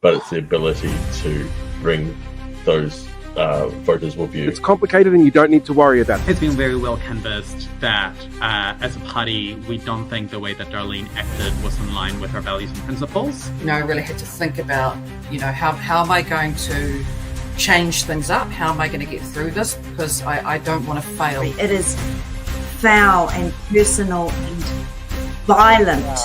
but it's the ability to bring those voters with you. It's complicated and you don't need to worry about it. It's been very well canvassed that as a party, we don't think the way that Darlene acted was in line with our values and principles. I really had to think about, how am I going to change things up? How am I going to get through this? Because I don't want to fail. It is foul and personal and violent.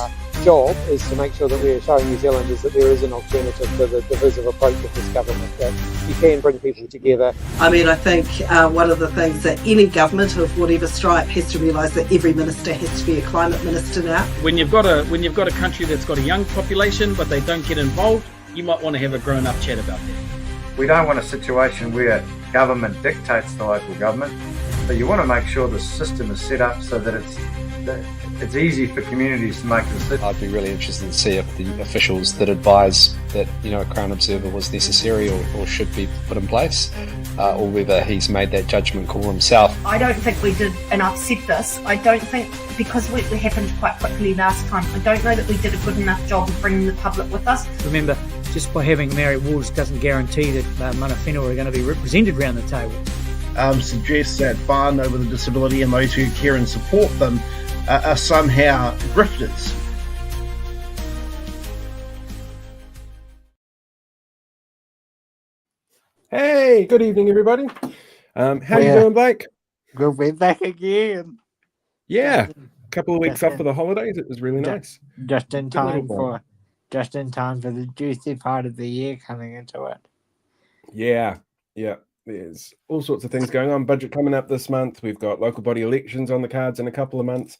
Job is to make sure that we are showing New Zealanders that there is an alternative to the divisive approach of this government, that you can bring people together. I mean, I think one of the things that any government of whatever stripe has to realise that every minister has to be a climate minister now. When you've got a country that's got a young population but they don't get involved, you might want to have a grown-up chat about that. We don't want a situation where government dictates the local government, but you want to make sure the system is set up so that it's easy for communities to make the decision. I'd be really interested to see if the officials that advise that a Crown Observer was necessary or should be put in place, or whether he's made that judgment call himself. I don't think we did, and I've said this, I don't think, because it happened quite quickly last time, I don't know that we did a good enough job of bringing the public with us. Remember, just by having Mary Walls doesn't guarantee that mana whenua are going to be represented around the table. Suggests that whānau with a disability and those who care and support them are somehow grifters. Hey, good evening, everybody. How you doing, Blake? Good, we're back again. Yeah, a couple of weeks off for the holidays. It was really nice. Just in time for the juicy part of the year coming into it. Yeah. There's all sorts of things going on. Budget coming up this month. We've got local body elections on the cards in a couple of months.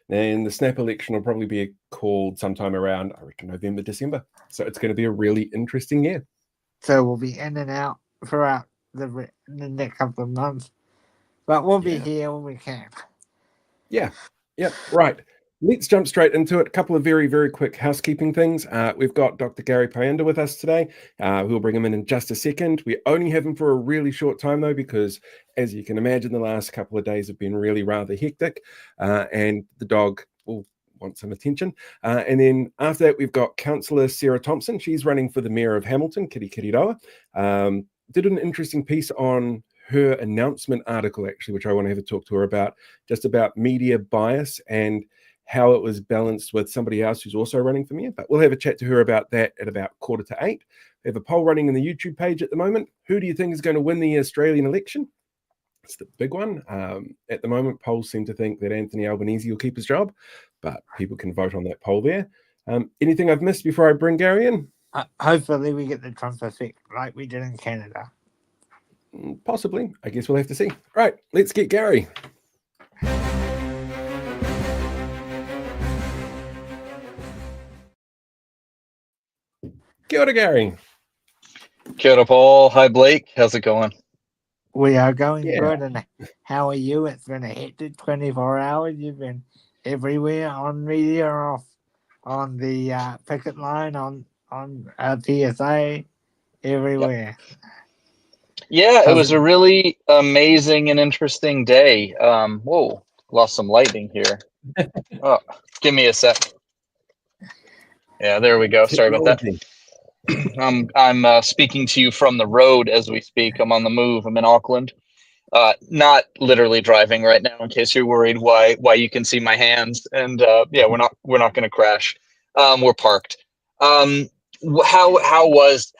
And the snap election will probably be called sometime around, I reckon, November, December. So it's going to be a really interesting year. So we'll be in and out throughout the next couple of months. But we'll be here when we can. Yeah, right. Let's jump straight into it. A couple of very, very quick housekeeping things. We've got Dr. Gary Payinda with us today. We'll bring him in just a second. We only have him for a really short time, though, because, as you can imagine, the last couple of days have been really rather hectic, and the dog will want some attention. And then after that, we've got Councillor Sarah Thomson. She's running for the Mayor of Hamilton, Kirikiriroa. Did an interesting piece on her announcement article, actually, which I want to have a talk to her about, just about media bias and how it was balanced with somebody else who's also running for mayor. But we'll have a chat to her about that at about 7:45. We have a poll running on the YouTube page at the moment. Who do you think is going to win the Australian election? It's the big one. At the moment, polls seem to think that Anthony Albanese will keep his job, but people can vote on that poll there. Anything I've missed before I bring Gary in? Hopefully we get the Trump effect like we did in Canada. Possibly. I guess we'll have to see. Right, let's get Gary. Kia ora, Gary. Kia ora, Paul. Hi, Blake. How's it going? We are going good. And how are you? It's been a hectic 24 hours. You've been everywhere on media, off on the picket line, on PSA, everywhere. Yeah, it was a really amazing and interesting day. Whoa, lost some lighting here. Oh, give me a sec. Yeah, there we go. Sorry about that. I'm speaking to you from the road as we speak. I'm on the move. I'm in Auckland. Not literally driving right now, in case you're worried why you can see my hands. And yeah, we're not going to crash. We're parked. How was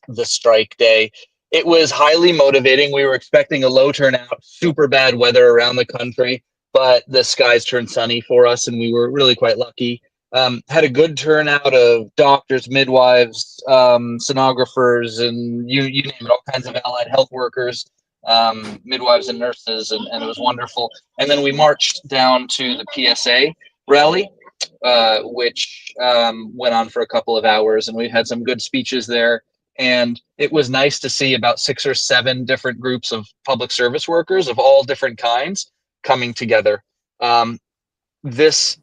the strike day? It was highly motivating. We were expecting a low turnout, super bad weather around the country, but the skies turned sunny for us, and we were really quite lucky. Had a good turnout of doctors, midwives, sonographers, and you name it, all kinds of allied health workers, midwives and nurses, and it was wonderful. And then we marched down to the PSA rally, which went on for a couple of hours, and we had some good speeches there. And it was nice to see about 6 or 7 different groups of public service workers of all different kinds coming together. This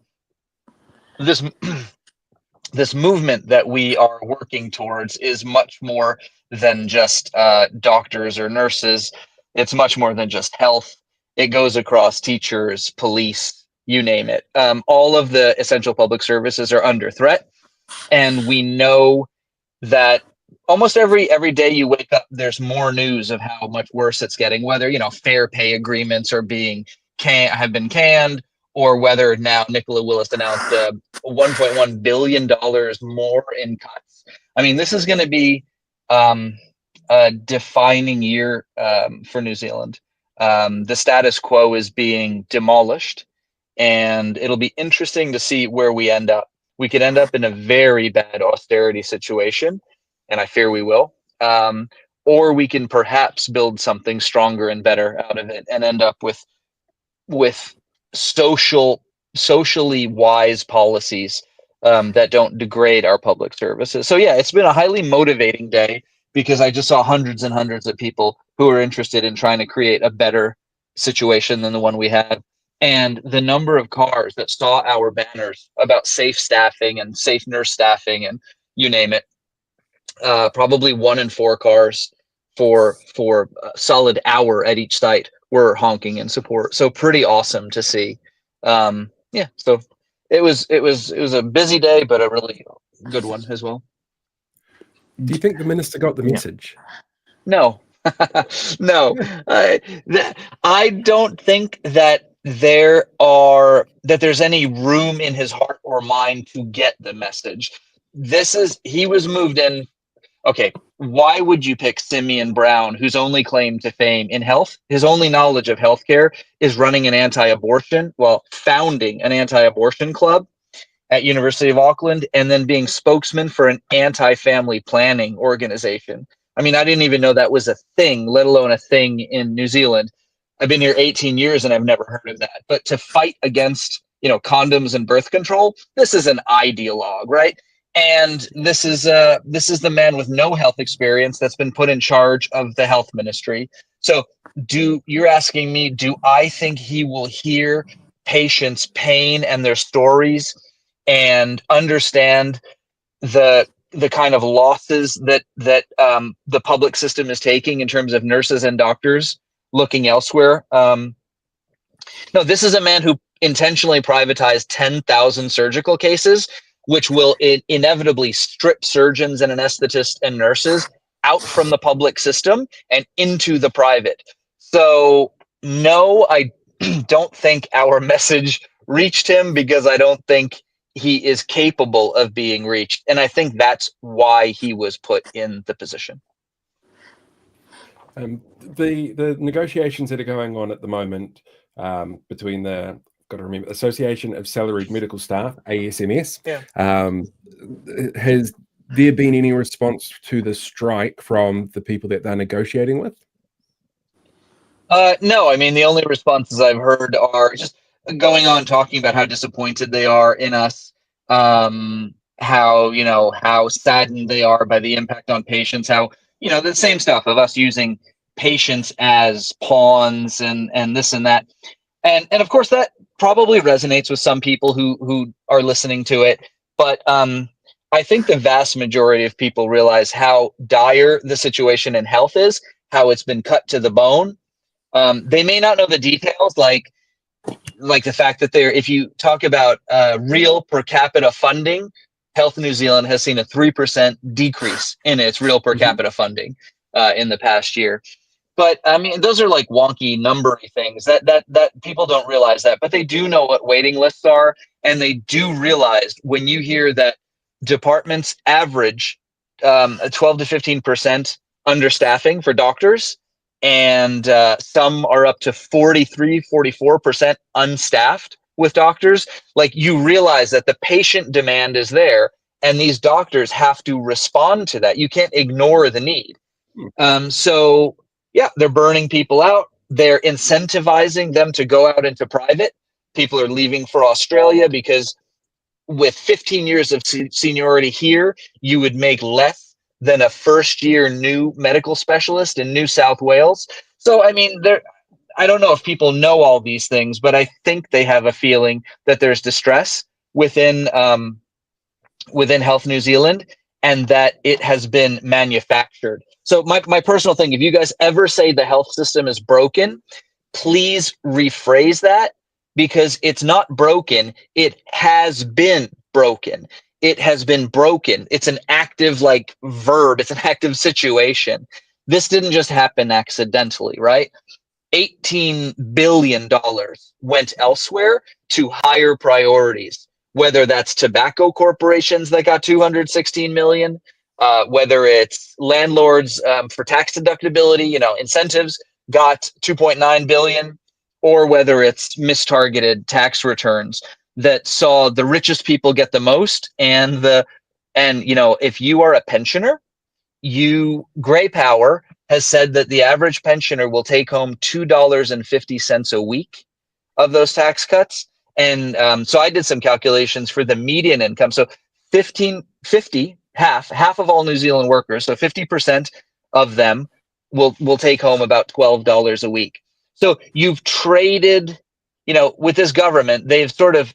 movement that we are working towards is much more than just doctors or nurses. It's much more than just health. It goes across teachers, police, you name it. All of the essential public services are under threat, and we know that almost every day you wake up, there's more news of how much worse it's getting, whether, fair pay agreements are have been canned, or whether now Nicola Willis announced $1.1 billion more in cuts. I mean, this is going to be a defining year for New Zealand. The status quo is being demolished, and it'll be interesting to see where we end up. We could end up in a very bad austerity situation, and I fear we will. Or we can perhaps build something stronger and better out of it and end up with socially wise policies that don't degrade our public services. So yeah, it's been a highly motivating day, because I just saw hundreds and hundreds of people who are interested in trying to create a better situation than the one we had. And the number of cars that saw our banners about safe staffing and safe nurse staffing and you name it, probably 1 in 4 cars for a solid hour at each site were honking in support. So pretty awesome to see. Yeah, so it was a busy day, but a really good one as well. Do you think the minister got the message? No, no. I don't think that there's any room in his heart or mind to get the message. He was moved in. Okay, why would you pick Simeon Brown, whose only claim to fame in health, his only knowledge of healthcare is founding an anti-abortion club at University of Auckland, and then being spokesman for an anti-family planning organization? I mean, I didn't even know that was a thing, let alone a thing in New Zealand. I've been here 18 years and I've never heard of that. But to fight against, condoms and birth control, this is an ideologue, right? And this is the man with no health experience that's been put in charge of the health ministry. So you're asking me, do I think he will hear patients' pain and their stories and understand the kind of losses that the public system is taking in terms of nurses and doctors looking elsewhere? No, this is a man who intentionally privatized 10,000 surgical cases, which will inevitably strip surgeons and anesthetists and nurses out from the public system and into the private. So no, I don't think our message reached him, because I don't think he is capable of being reached. And I think that's why he was put in the position. The negotiations that are going on at the moment between the Association of Salaried Medical Staff, ASMS, has there been any response to the strike from the people that they're negotiating with? No, I mean, the only responses I've heard are just going on talking about how disappointed they are in us, how saddened they are by the impact on patients, how, the same stuff of us using patients as pawns and this and that. And of course that probably resonates with some people who are listening to it. But I think the vast majority of people realize how dire the situation in health is, how it's been cut to the bone. They may not know the details, like the fact that if you talk about real per capita funding, Health New Zealand has seen a 3% decrease in its real per capita funding in the past year. But I mean, those are like wonky numbery things that people don't realize that, but they do know what waiting lists are. And they do realize when you hear that departments average 12 to 15% understaffing for doctors, and some are up to 43, 44% unstaffed with doctors, like, you realize that the patient demand is there and these doctors have to respond to that. You can't ignore the need. So yeah, they're burning people out. They're incentivizing them to go out into private. People are leaving for Australia because with 15 years of seniority here, you would make less than a first-year new medical specialist in New South Wales. So, I mean, I don't know if people know all these things, but I think they have a feeling that there's distress within Health New Zealand, and that it has been manufactured. So my personal thing, if you guys ever say the health system is broken, please rephrase that, because it's not broken. It has been broken. it has been broken. It's an active like verb. It's an active situation. This didn't just happen accidentally, right? $18 billion went elsewhere to higher priorities, whether that's tobacco corporations that got 216 million, whether it's landlords for tax deductibility, incentives got 2.9 billion, or whether it's mistargeted tax returns that saw the richest people get the most. And if you are a pensioner, Gray Power has said that the average pensioner will take home $2.50 a week of those tax cuts. And so I did some calculations for the median income. So half of all New Zealand workers, so 50% of them will take home about $12 a week. So you've traded, with this government, they've sort of,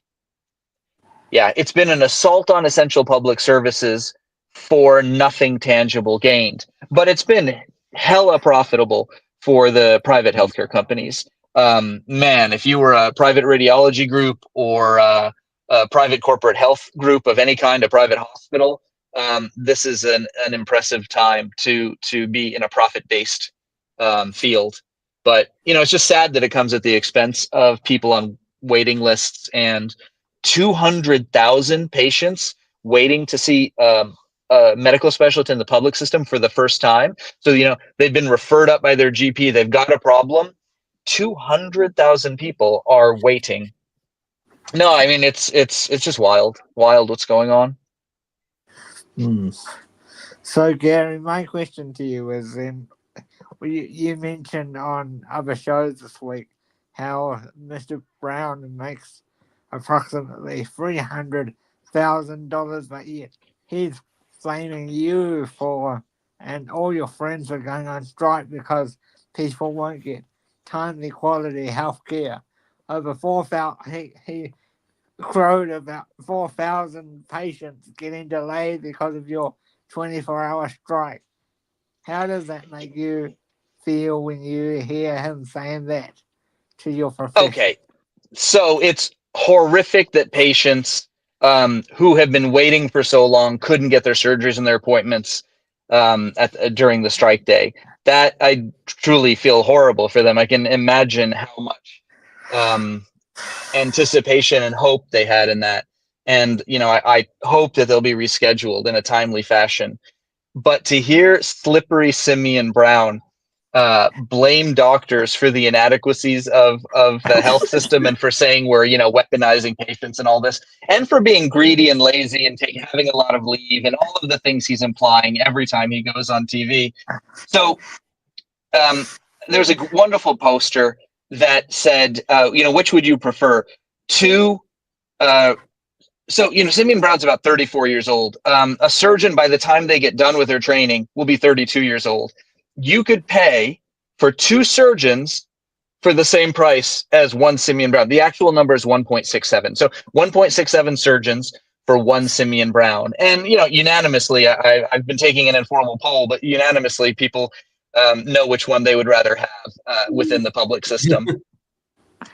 it's been an assault on essential public services for nothing tangible gained. But it's been hella profitable for the private healthcare companies. Man, if you were a private radiology group or a private corporate health group of any kind, a private hospital, this is an impressive time to be in a profit-based field. But, it's just sad that it comes at the expense of people on waiting lists and 200,000 patients waiting to see a medical specialist in the public system for the first time. So, they've been referred up by their GP. They've got a problem. 200,000 people are waiting. No, I mean, it's just wild what's going on. So, Gary, my question to you is you mentioned on other shows this week how Mr. Brown makes approximately $300,000 a year. He's blaming you and all your friends are going on strike because people won't get timely quality health care. Over 4,000, he crowed about 4,000 patients getting delayed because of your 24-hour strike. How does that make you feel when you hear him saying that to your profession? Okay, so it's horrific that patients who have been waiting for so long couldn't get their surgeries and their appointments during the strike day. That I truly feel horrible for them. I can imagine how much anticipation and hope they had in that. And, I hope that they'll be rescheduled in a timely fashion. But to hear Slippery Simeon Brown blame doctors for the inadequacies of the health system and for saying we're, weaponizing patients and all this, and for being greedy and lazy and having a lot of leave and all of the things he's implying every time he goes on TV. So there's a wonderful poster that said, which would you prefer? Simeon Brown's about 34 years old. A surgeon, by the time they get done with their training, will be 32 years old. You could pay for 2 surgeons for the same price as one Simeon Brown. The actual number is 1.67. So 1.67 surgeons for one Simeon Brown. And, unanimously, I've been taking an informal poll, but unanimously people know which one they would rather have within the public system.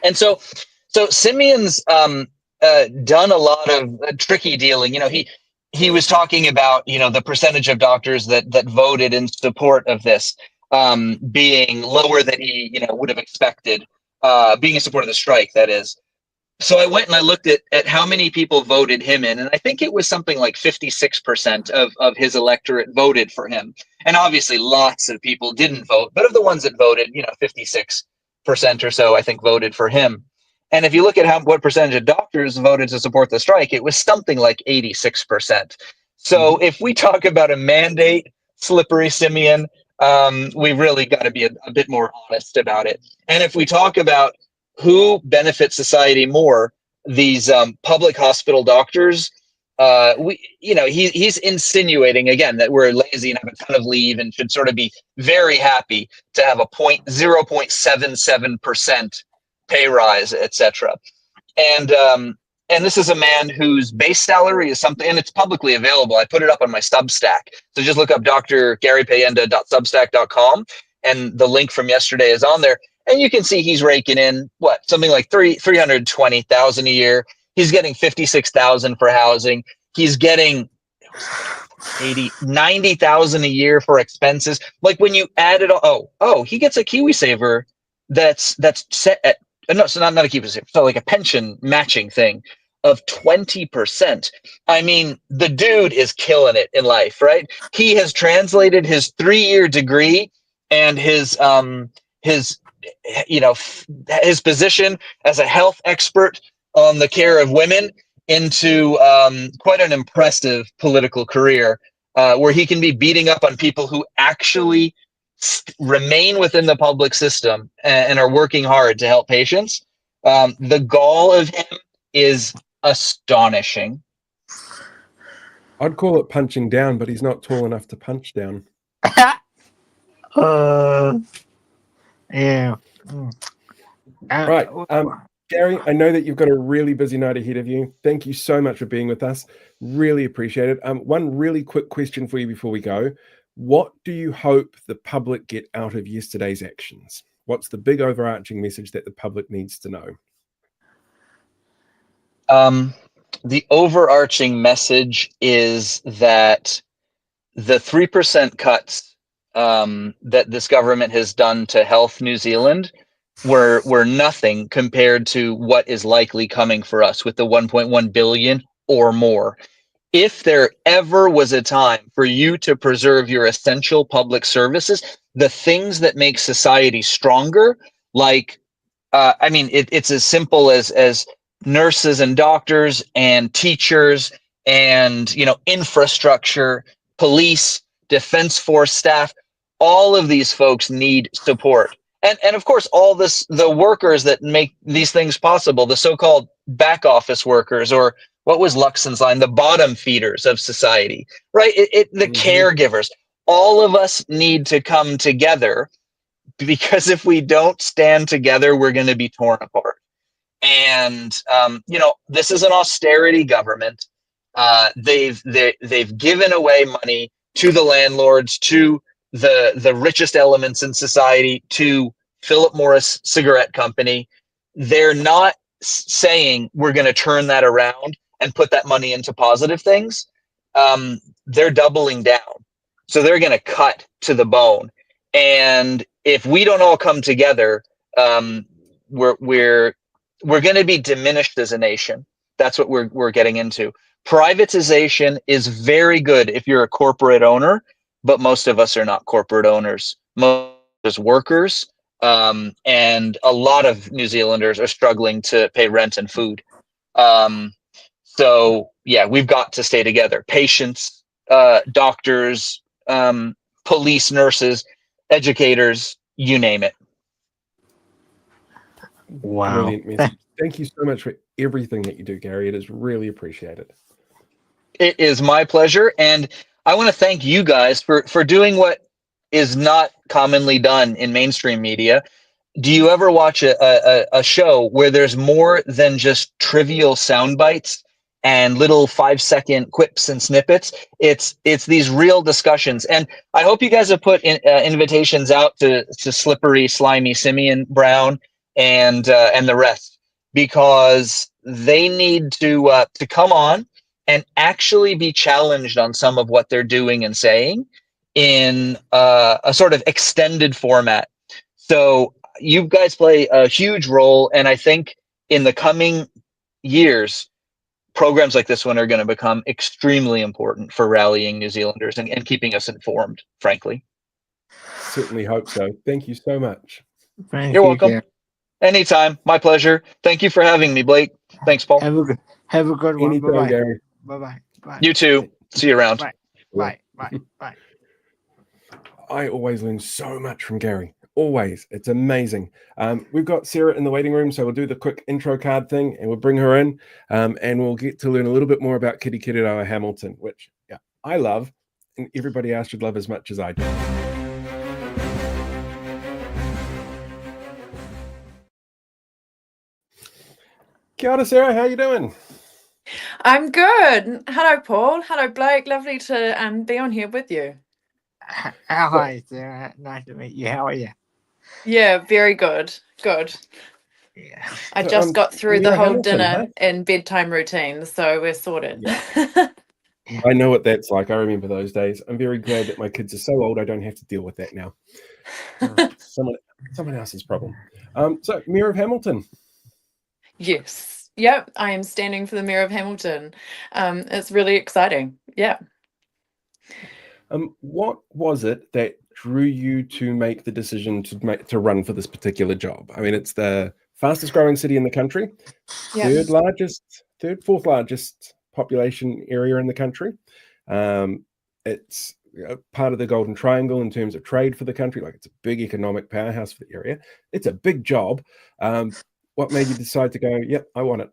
And so Simeon's done a lot of tricky dealing. He was talking about, the percentage of doctors that voted in support of this being lower than he, would have expected, being in support of the strike, that is. So I went and I looked at how many people voted him in, and I think it was something like 56% of his electorate voted for him. And obviously lots of people didn't vote, but of the ones that voted, 56% or so, I think, voted for him. And if you look at what percentage of doctors voted to support the strike, it was something like 86%. So if we talk about a mandate, Slippery Simeon, we've really got to be a bit more honest about it. And if we talk about who benefits society more, these public hospital doctors, he's insinuating again that we're lazy and have a ton of leave and should sort of be very happy to have a 0.77% pay rise, etc. And this is a man whose base salary is something, and it's publicly available. I put it up on my Substack. So just look up drgarypayinda.substack.com, and the link from yesterday is on there. And you can see he's raking in something like $320,000 a year. He's getting $56,000 for housing. He's getting 90,000 a year for expenses. Like when you add it all, he gets a KiwiSaver that's set at no, so not a KiwiSaver, so like a pension matching thing of 20%. I mean, the dude is killing it in life, right? He has translated his 3-year degree and his position as a health expert on the care of women into quite an impressive political career, where he can be beating up on people who actually remain within the public system and are working hard to help patients. The gall of him is astonishing. I'd call it punching down, but he's not tall enough to punch down. Yeah. Right. Gary, I know that you've got a really busy night ahead of you. Thank you so much for being with us. Really appreciate it. One really quick question for you before we go. What do you hope the public get out of yesterday's actions? What's the big overarching message that the public needs to know? The overarching message is that the 3% cuts that this government has done to Health New Zealand were nothing compared to what is likely coming for us with the 1.1 billion or more. If there ever was a time for you to preserve your essential public services, the things that make society stronger, like, it's as simple as nurses and doctors and teachers and, infrastructure, police, defense force staff, all of these folks need support. And of course, the workers that make these things possible, the so-called back office workers, or what was Luxon's line, the bottom feeders of society, right? The caregivers, all of us need to come together, because if we don't stand together, we're going to be torn apart. And, this is an austerity government. They've given away money to the landlords, to the richest elements in society, to Philip Morris Cigarette Company. They're not saying we're going to turn that around and put that money into positive things. They're doubling down. So they're going to cut to the bone. And if we don't all come together, we're going to be diminished as a nation. That's what we're getting into. Privatization is very good if you're a corporate owner, but most of us are not corporate owners. Most of us are workers, and a lot of New Zealanders are struggling to pay rent and food. So yeah, we've got to stay together. Patients, doctors, police, nurses, educators, you name it. Wow. Brilliant message. Thank you so much for everything that you do, Gary. It is really appreciated. It is my pleasure. And I want to thank you guys for doing what is not commonly done in mainstream media. Do you ever watch a show where there's more than just trivial sound bites and little 5-second quips and snippets? It's these real discussions. And I hope you guys have put invitations out to Slippery, Slimy Simeon Brown and the rest, because they need to come on and actually be challenged on some of what they're doing and saying in a sort of extended format. So you guys play a huge role, and I think in the coming years, programs like this one are going to become extremely important for rallying New Zealanders and keeping us informed, frankly. Certainly hope so. Thank you so much. You're welcome. Yeah. Anytime. My pleasure. Thank you for having me, Blake. Thanks, Paul. Have a good one. Anytime, Bye-bye. Gary. Bye-bye. Bye. You too. See you around. Bye. Bye. Bye. Bye. I always learn so much from Gary. Always. It's amazing. We've got Sarah in the waiting room, so we'll do the quick intro card thing and we'll bring her in, and we'll get to learn a little bit more about Kirikiriroa Hamilton, which I love, and everybody else should love as much as I do. Kia ora, Sarah. How you doing? I'm good. Hello, Paul. Hello, Blake. Lovely to be on here with you. Hi, Sarah. Nice to meet you. How are you? Yeah, very good. Good. Yeah. I just got through the whole Hamilton, dinner and bedtime routine, so we're sorted. Yeah. I know what that's like. I remember those days. I'm very glad that my kids are so old I don't have to deal with that now. Someone else's problem. So, Mayor of Hamilton. Yes. Yep. I am standing for the Mayor of Hamilton. It's really exciting. Yeah. What was it that drew you to make the decision to run for this particular job? I mean, it's the fastest growing city in the country, Yep. fourth largest population area in the country. It's part of the Golden Triangle in terms of trade for the country. Like, it's a big economic powerhouse for the area. It's a big job. What made you decide to go, yep, I want it?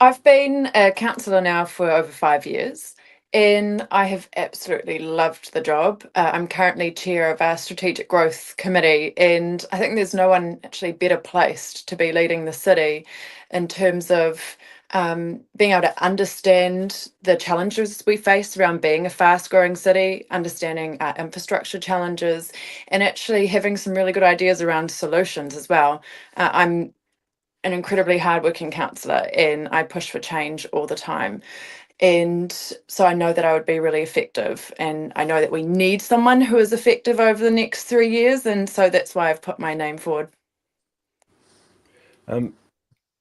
I've been a councillor now for over 5 years, and I have absolutely loved the job. I'm currently chair of our strategic growth committee, and I think there's no one actually better placed to be leading the city in terms of being able to understand the challenges we face around being a fast growing city, understanding our infrastructure challenges, and actually having some really good ideas around solutions as well. I'm an incredibly hardworking councillor and I push for change all the time. And so I know that I would be really effective, and I know that we need someone who is effective over the next 3 years, and so that's why I've put my name forward.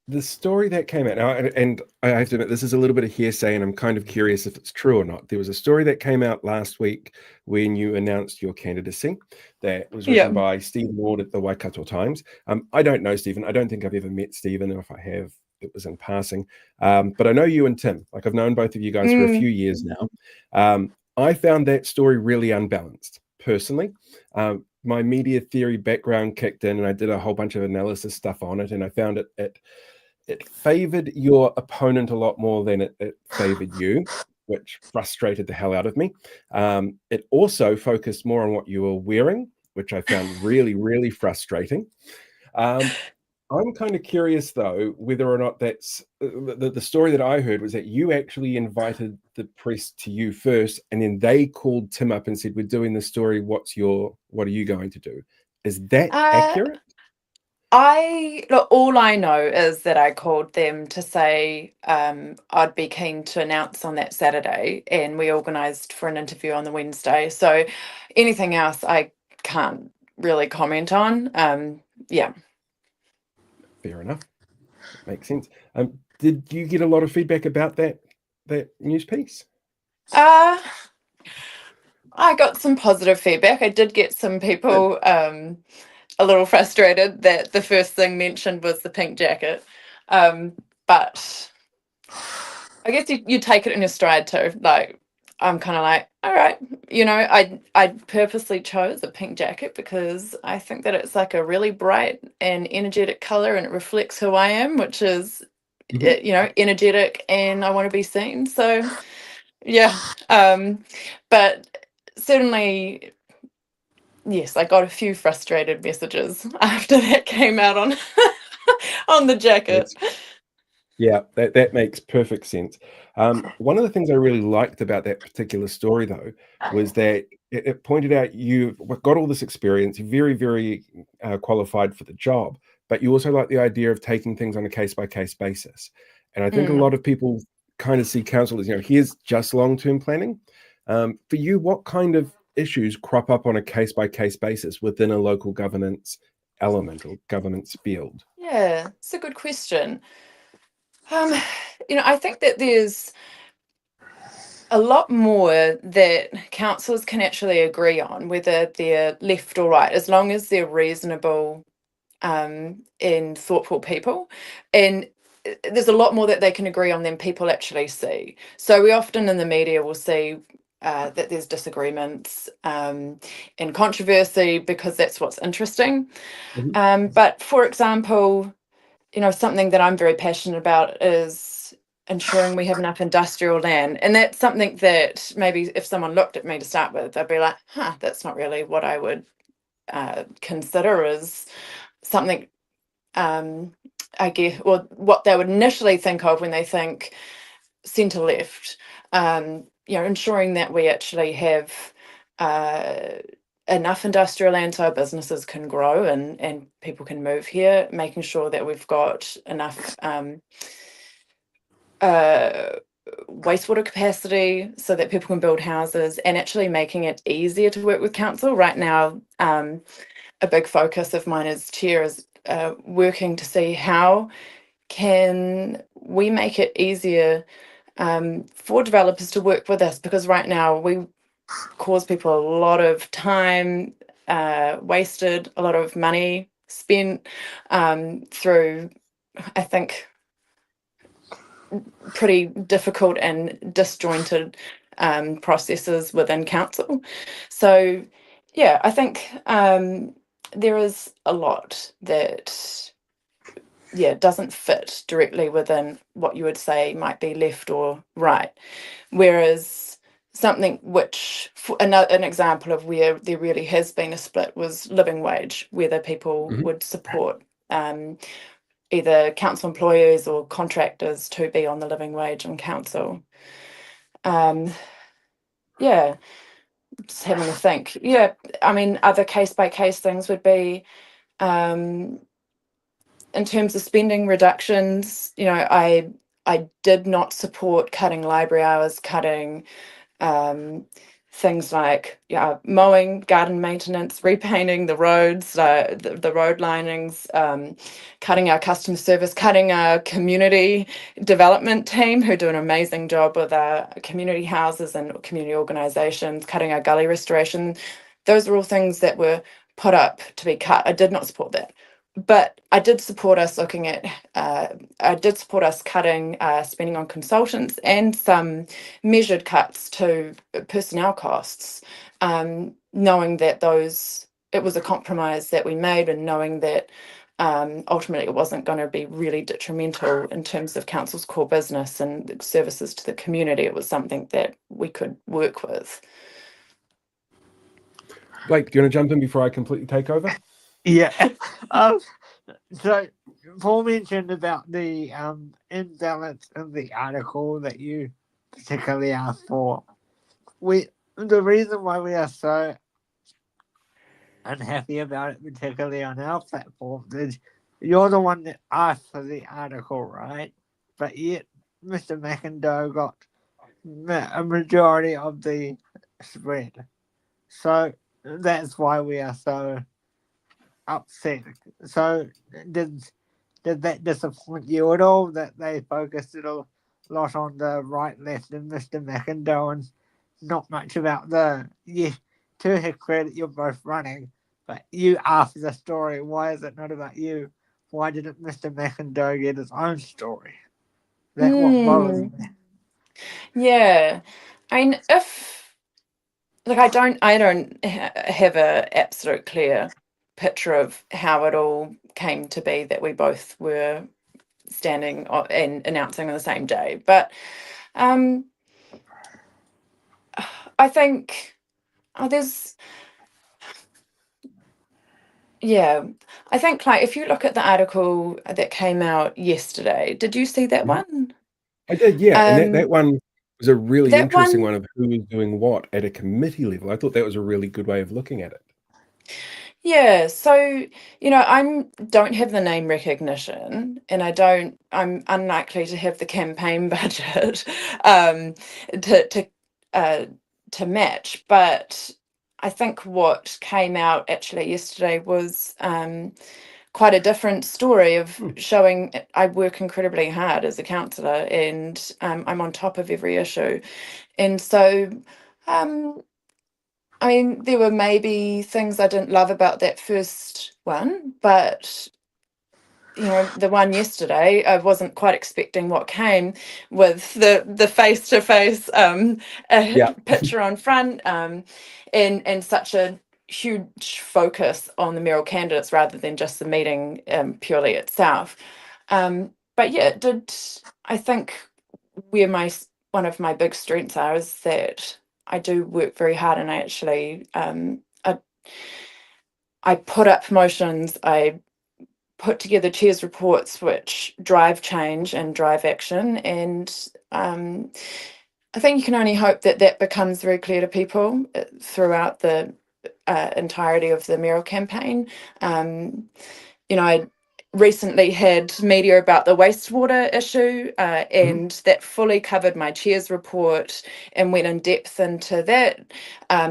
The story that came out now, and I have to admit, this is a little bit of hearsay, and I'm kind of curious if it's true or not. There was a story that came out last week when you announced your candidacy that was written by Stephen Ward at the Waikato Times. I don't know Stephen. I don't think I've ever met Stephen, or if I have, it was in passing. But I know you and Tim. Like, I've known both of you guys for a few years now. I found that story really unbalanced, personally. My media theory background kicked in, and I did a whole bunch of analysis stuff on it, and I found it favored your opponent a lot more than it favored you, which frustrated the hell out of me. It also focused more on what you were wearing, which I found really, really frustrating. I'm kind of curious, though, whether or not that's the story that I heard was that you actually invited the press to you first, and then they called Tim up and said, "We're doing this story. What are you going to do?" Is that accurate? Look, all I know is that I called them to say I'd be keen to announce on that Saturday, and we organised for an interview on the Wednesday. So anything else I can't really comment on. Yeah. Fair enough. That makes sense. Did you get a lot of feedback about that news piece? I got some positive feedback. I did get some people a little frustrated that the first thing mentioned was the pink jacket. But I guess you take it in your stride too. Like, I'm kind of like, all right, I purposely chose a pink jacket because I think that it's like a really bright and energetic color, and it reflects who I am, which is, energetic, and I want to be seen. So, yeah. But certainly, yes, I got a few frustrated messages after that came out on on the jacket. Yeah, that makes perfect sense. One of the things I really liked about that particular story, though, was that it pointed out you've got all this experience, you're very, very qualified for the job, but you also like the idea of taking things on a case-by-case basis. And I think a lot of people kind of see council as, here's just long-term planning. For you, what kind of issues crop up on a case-by-case basis within a local governance element or governance field? Yeah, it's a good question. I think that there's a lot more that councils can actually agree on, whether they're left or right, as long as they're reasonable and thoughtful people. And there's a lot more that they can agree on than people actually see. So we often in the media will see that there's disagreements and controversy because that's what's interesting. But for example, something that I'm very passionate about is ensuring we have enough industrial land. And that's something that maybe if someone looked at me to start with, they'd be like, that's not really what I would consider as something, I guess, or what they would initially think of when they think centre left. Ensuring that we actually have enough industrial land so our businesses can grow and people can move here, making sure that we've got enough wastewater capacity so that people can build houses, and actually making it easier to work with council. Right now, a big focus of mine as chair is working to see how can we make it easier for developers to work with us, because right now we cause people a lot of time wasted, a lot of money spent through, I think, pretty difficult and disjointed processes within council. So yeah, I think there is a lot that doesn't fit directly within what you would say might be left or right, whereas something which an example of where there really has been a split was living wage, whether people would support either council employees or contractors to be on the living wage on council. Just having to think. I mean, other case by case things would be in terms of spending reductions. I did not support cutting library hours, cutting things like mowing, garden maintenance, repainting the roads, the road linings, cutting our customer service, cutting our community development team who do an amazing job with our community houses and community organisations, cutting our gully restoration. Those are all things that were put up to be cut. I did not support that. But I did support us looking at, cutting spending on consultants and some measured cuts to personnel costs, knowing that it was a compromise that we made, and knowing that ultimately it wasn't going to be really detrimental in terms of council's core business and services to the community. It was something that we could work with. Blake, do you want to jump in before I completely take over? Yeah. So Paul mentioned about the imbalance in the article that you particularly asked for. The reason why we are so unhappy about it, particularly on our platform, is you're the one that asked for the article, right? But yet Mr. McIndoe got a majority of the spread. So that's why we are so upset. So did that disappoint you at all, that they focused a lot on the right, left, and Mr. McIndoe, and not much about to his credit, you're both running, but you asked the story. Why is it not about you? Why didn't Mr. McIndoe get his own story? That what bothers me. Yeah, I mean, I don't have a absolute clear picture of how it all came to be that we both were standing and announcing on the same day, but I think I think like if you look at the article that came out yesterday, did you see that one? I did, yeah, and that one was a really interesting one of who was doing what at a committee level. I thought that was a really good way of looking at it. Yeah, so I don't have the name recognition, and I'm unlikely to have the campaign budget to match. But I think what came out actually yesterday was quite a different story of showing I work incredibly hard as a councillor, and I'm on top of every issue, and so. I mean, there were maybe things I didn't love about that first one, but the one yesterday, I wasn't quite expecting what came with the face-to-face picture on front, and such a huge focus on the mayoral candidates rather than just the meeting purely itself. But yeah, it did. I think where one of my big strengths are is that I do work very hard, and I actually I put up motions, I put together chairs reports which drive change and drive action, and I think you can only hope that that becomes very clear to people throughout the entirety of the mayoral campaign. recently had media about the wastewater issue, and that fully covered my chair's report and went in depth into that,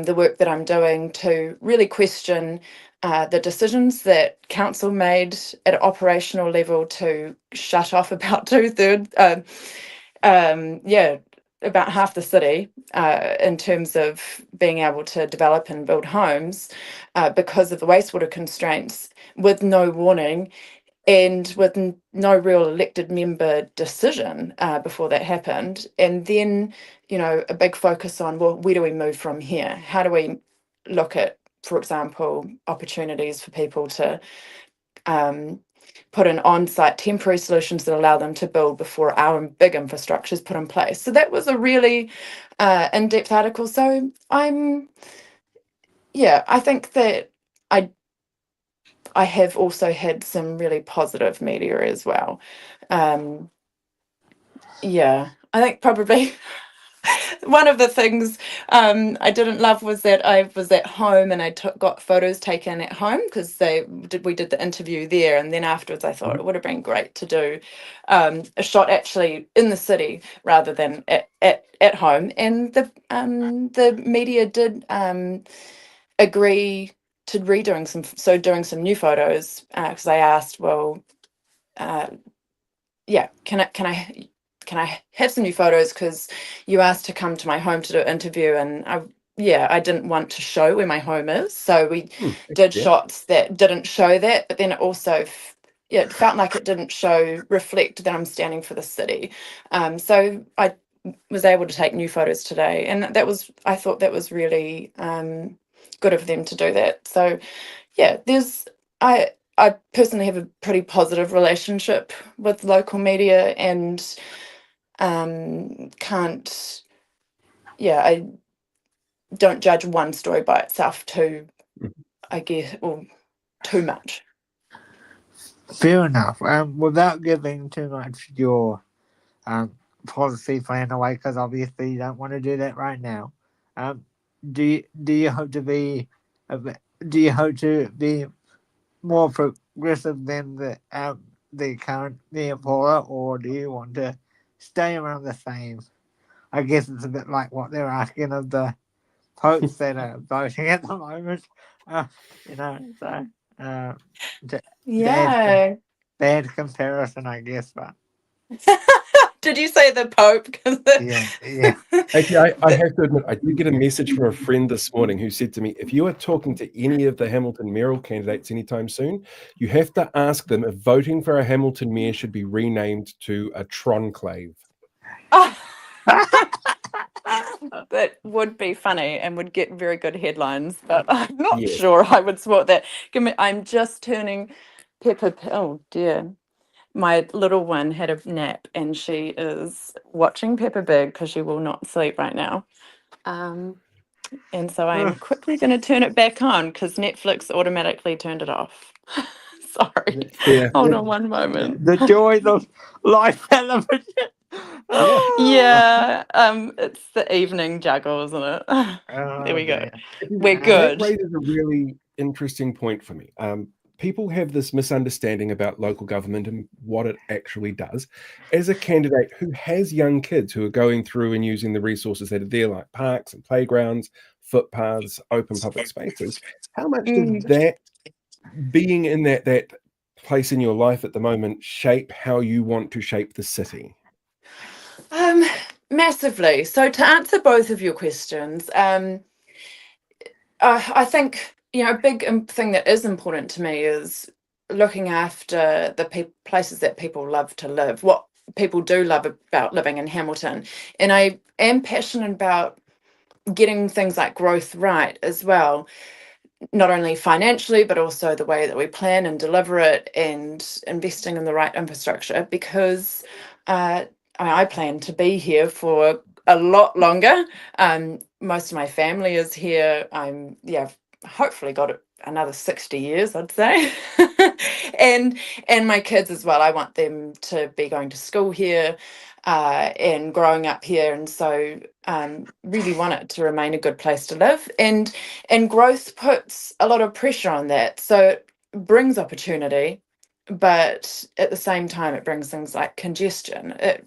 the work that I'm doing to really question the decisions that council made at an operational level to shut off about about half the city in terms of being able to develop and build homes because of the wastewater constraints, with no warning and with no real elected member decision before that happened. And then, a big focus on, well, where do we move from here? How do we look at, for example, opportunities for people to put in on-site temporary solutions that allow them to build before our big infrastructure is put in place. So that was a really in-depth article. So I think that I have also had some really positive media as well. I think probably one of the things I didn't love was that I was at home and I got photos taken at home because we did the interview there, and then afterwards I thought it would have been great to do a shot actually in the city rather than at home. And the media did agree to doing some new photos because I asked, well, can I have some new photos because you asked to come to my home to do an interview, and I didn't want to show where my home is, so we did shots that didn't show that, but then it also it felt like it didn't reflect that I'm standing for the city. So I was able to take new photos today, and I thought that was really good of them to do that. So I personally have a pretty positive relationship with local media, and I don't judge one story by itself too much. Fair enough. Without giving too much your policy plan away, because obviously you don't want to do that right now. Do you hope to be more progressive than the current Mayor Paula, or do you want to stay around the same? I guess it's a bit like what they're asking of the popes that are voting at the moment. Bad comparison, I guess, but. Did you say the Pope? Yeah. Actually, I have to admit, I did get a message from a friend this morning who said to me, if you are talking to any of the Hamilton mayoral candidates anytime soon, you have to ask them if voting for a Hamilton mayor should be renamed to a Tronclave. That would be funny and would get very good headlines, but I'm not sure I would support that. I'm just turning Peppa. Oh dear. My little one had a nap and she is watching Peppa Pig because she will not sleep right now. And so I'm quickly going to turn it back on because Netflix automatically turned it off. Sorry. Hold on one moment. The joys of live television. It's the evening juggle, isn't it? There we go. We're good. That raises a really interesting point for me. People have this misunderstanding about local government and what it actually does. As a candidate who has young kids who are going through and using the resources that are there, like parks and playgrounds, footpaths, open public spaces, how much does that being in that place in your life at the moment shape how you want to shape the city? Massively. So to answer both of your questions, I think a big thing that is important to me is looking after the places that people love to live, what people do love about living in Hamilton. And I am passionate about getting things like growth right as well, not only financially, but also the way that we plan and deliver it and investing in the right infrastructure, because I plan to be here for a lot longer. Most of my family is here. I've hopefully got another 60 years, I'd say. and my kids as well. I want them to be going to school here and growing up here, and so really want it to remain a good place to live. And growth puts a lot of pressure on that, so it brings opportunity, but at the same time, it brings things like congestion. It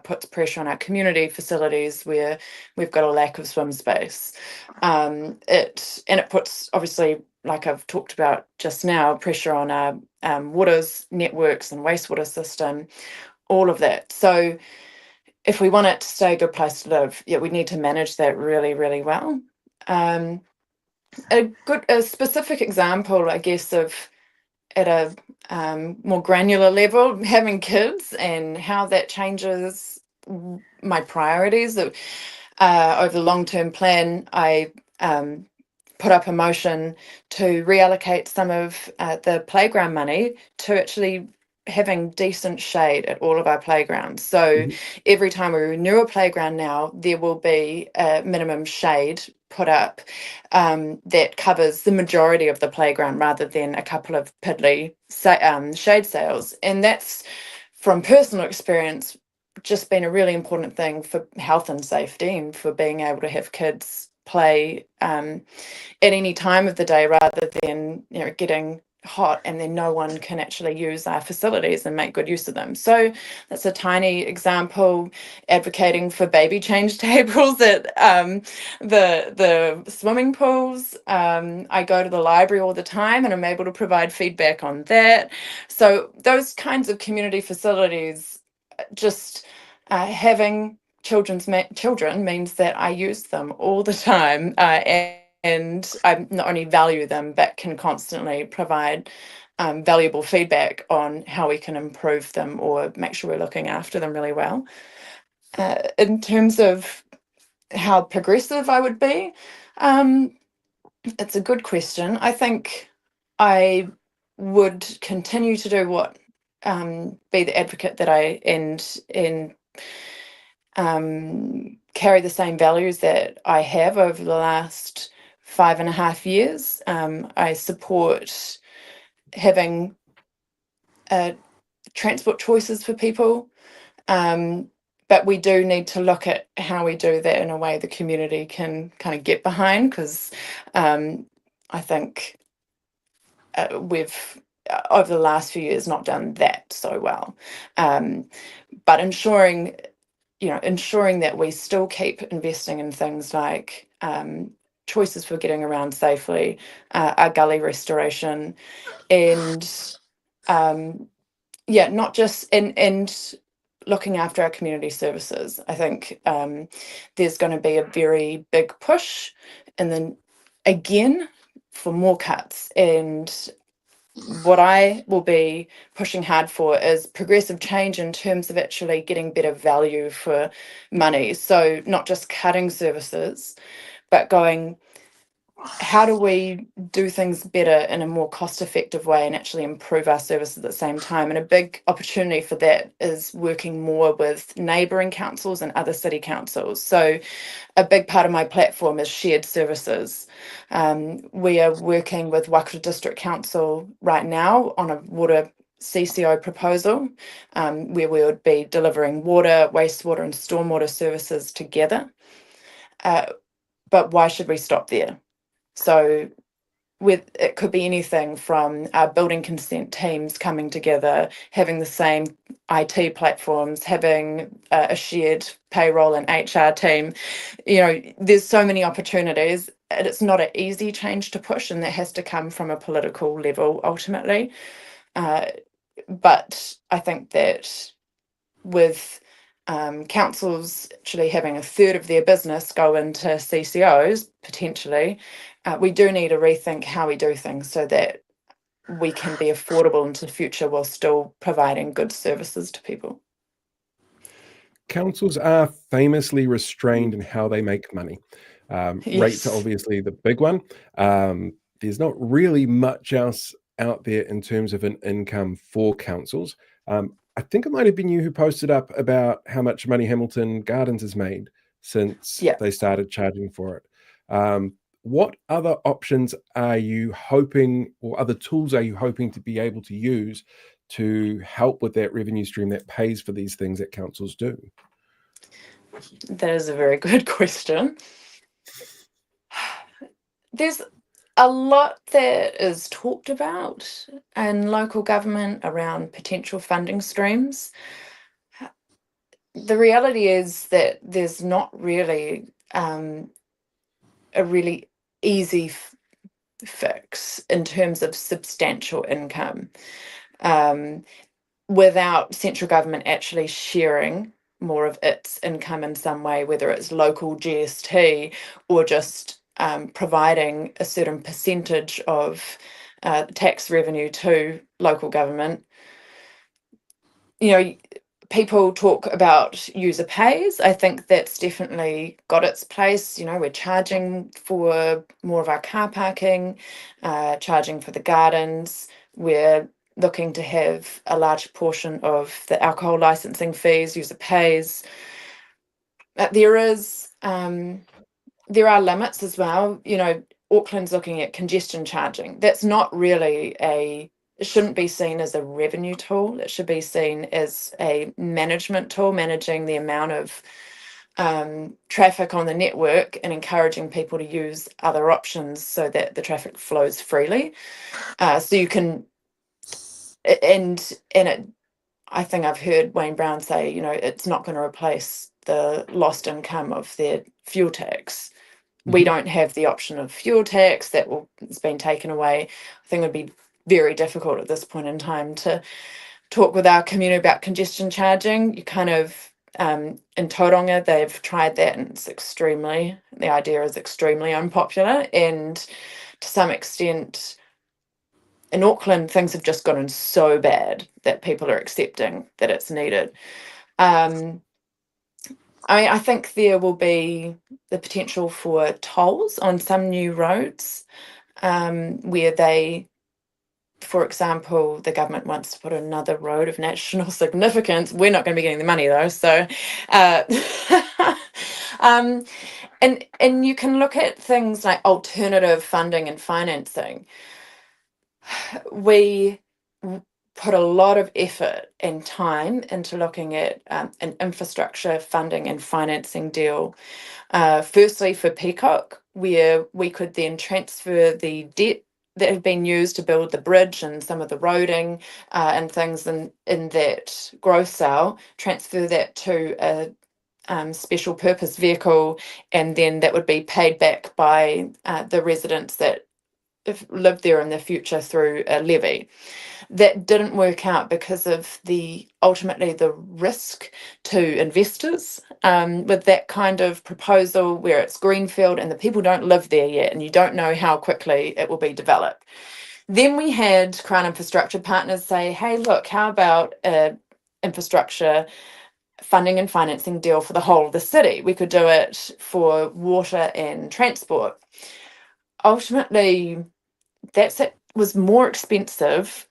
puts pressure on our community facilities where we've got a lack of swim space. It puts, obviously, like I've talked about just now, pressure on our waters networks and wastewater system, all of that. So if we want it to stay a good place to live, yeah, we need to manage that really, really well. A specific example, I guess, of at a more granular level, having kids and how that changes my priorities. Over the long-term plan, I put up a motion to reallocate some of the playground money to actually having decent shade at all of our playgrounds. So every time we renew a playground now, there will be a minimum shade put up that covers the majority of the playground rather than a couple of piddly shade sales. And that's, from personal experience, just been a really important thing for health and safety and for being able to have kids play at any time of the day rather than, you know, getting hot and then no one can actually use our facilities and make good use of them. So that's a tiny example. Advocating for baby change tables at the swimming pools. I go to the library all the time and I'm able to provide feedback on that. So those kinds of community facilities, just having children means that I use them all the time, and I not only value them, but can constantly provide valuable feedback on how we can improve them or make sure we're looking after them really well. In terms of how progressive I would be, it's a good question. I think I would continue to do what, be the advocate that I and carry the same values that I have over the last 5.5 years. I support having transport choices for people, but we do need to look at how we do that in a way the community can kind of get behind, because I think we've over the last few years not done that so well. But ensuring that we still keep investing in things like choices for getting around safely, our gully restoration, and not just and looking after our community services. I think there's going to be a very big push, and then again for more cuts. And what I will be pushing hard for is progressive change in terms of actually getting better value for money. So not just cutting services, but going, how do we do things better in a more cost-effective way and actually improve our services at the same time? And a big opportunity for that is working more with neighbouring councils and other city councils. So a big part of my platform is shared services. We are working with Waikato District Council right now on a water CCO proposal, where we would be delivering water, wastewater and stormwater services together. But why should we stop there? So it could be anything from our building consent teams coming together, having the same IT platforms, having a shared payroll and HR team. There's so many opportunities. It's not an easy change to push, and that has to come from a political level ultimately. But I think that with councils actually having 1/3 of their business go into CCOs potentially, we do need to rethink how we do things so that we can be affordable into the future while still providing good services to people. Councils are famously restrained in how they make money. Rates are obviously the big one. There's not really much else out there in terms of an income for councils. I think it might have been you who posted up about how much money Hamilton Gardens has made since they started charging for it. What other options are you hoping, or other tools are you hoping to be able to use to help with that revenue stream that pays for these things that councils do? That is a very good question. There's a lot that is talked about in local government around potential funding streams. The reality is that there's not really a really easy fix in terms of substantial income without central government actually sharing more of its income in some way, whether it's local GST or just providing a certain percentage of tax revenue to local government. You know, people talk about user pays. I think that's definitely got its place. You know, we're charging for more of our car parking, charging for the gardens. We're looking to have a large portion of the alcohol licensing fees, user pays. There are limits as well. You know, Auckland's looking at congestion charging. That's not really it shouldn't be seen as a revenue tool. It should be seen as a management tool, managing the amount of traffic on the network and encouraging people to use other options so that the traffic flows freely. So you can, and it, I think I've heard Wayne Brown say, you know, it's not going to replace the lost income of their fuel tax. We don't have the option of fuel tax it's been taken away. I think it would be very difficult at this point in time to talk with our community about congestion charging. You kind of, in Tauranga, they've tried that and the idea is extremely unpopular. And to some extent, in Auckland, things have just gotten so bad that people are accepting that it's needed. I think there will be the potential for tolls on some new roads where they, for example, the government wants to put another road of national significance. We're not going to be getting the money though. So, and you can look at things like alternative funding and financing. We put a lot of effort and time into looking at an infrastructure funding and financing deal. Firstly, for Peacock, where we could then transfer the debt that had been used to build the bridge and some of the roading and things in that growth sale, transfer that to a special purpose vehicle, and then that would be paid back by the residents that live there in the future through a levy. That didn't work out because of ultimately the risk to investors with that kind of proposal where it's greenfield and the people don't live there yet and you don't know how quickly it will be developed. Then we had Crown Infrastructure Partners say, hey, look, how about an infrastructure funding and financing deal for the whole of the city? We could do it for water and transport. Ultimately, that was more expensive